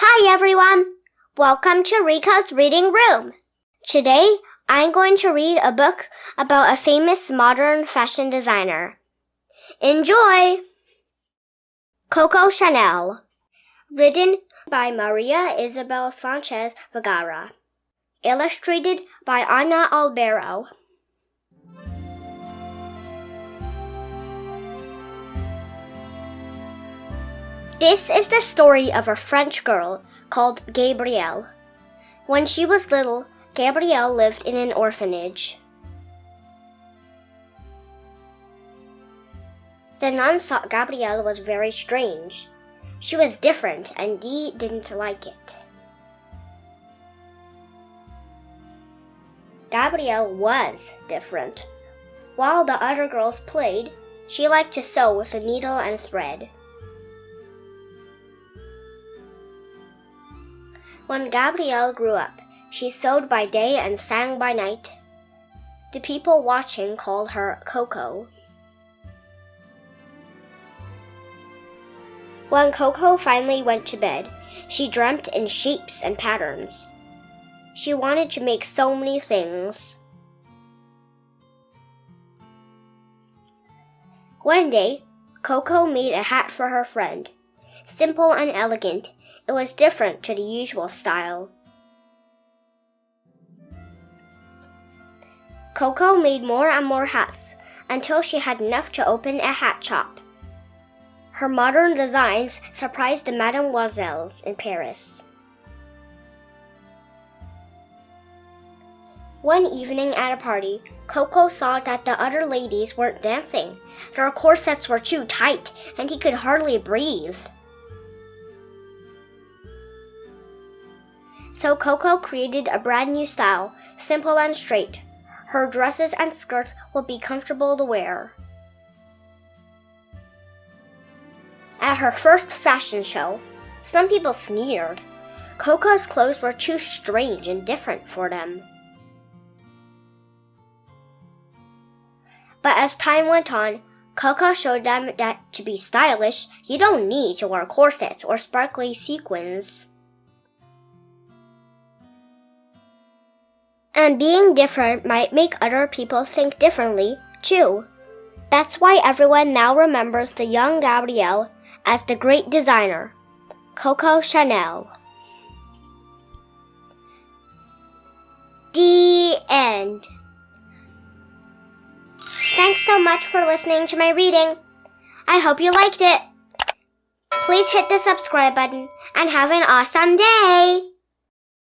Hi everyone! Welcome to Riko's Reading Room. Today, I'm going to read a book about a famous modern fashion designer. Enjoy! Coco Chanel. Written by Maria Isabel Sanchez Vegara. Illustrated by Albero. This is the story of a French girl called Gabrielle. When she was little, Gabrielle lived in an orphanage. The nuns thought Gabrielle was very strange. She was different and Guy didn't like it. Gabrielle was different. While the other girls played, she liked to sew with a needle and thread. When Gabrielle grew up, she sewed by day and sang by night. The people watching called her Coco. When Coco finally went to bed, she dreamt in shapes and patterns. She wanted to make so many things. One day, Coco made a hat for her friend. Simple and elegant, it was different to the usual style. Coco made more and more hats until she had enough to open a hat shop. Her modern designs surprised the mademoiselles in Paris. One evening at a party, Coco saw that the other ladies weren't dancing. Their corsets were too tight and he could hardly breathe. So Coco created a brand new style, simple and straight. Her dresses and skirts would be comfortable to wear. At her first fashion show, some people sneered. Coco's clothes were too strange and different for them. But as time went on, Coco showed them that to be stylish, you don't need to wear corsets or sparkly sequins. And being different might make other people think differently, too. That's why everyone now remembers the young Gabrielle as the great designer, Coco Chanel. The end. Thanks so much for listening to my reading. I hope you liked it. Please hit the subscribe button and have an awesome day.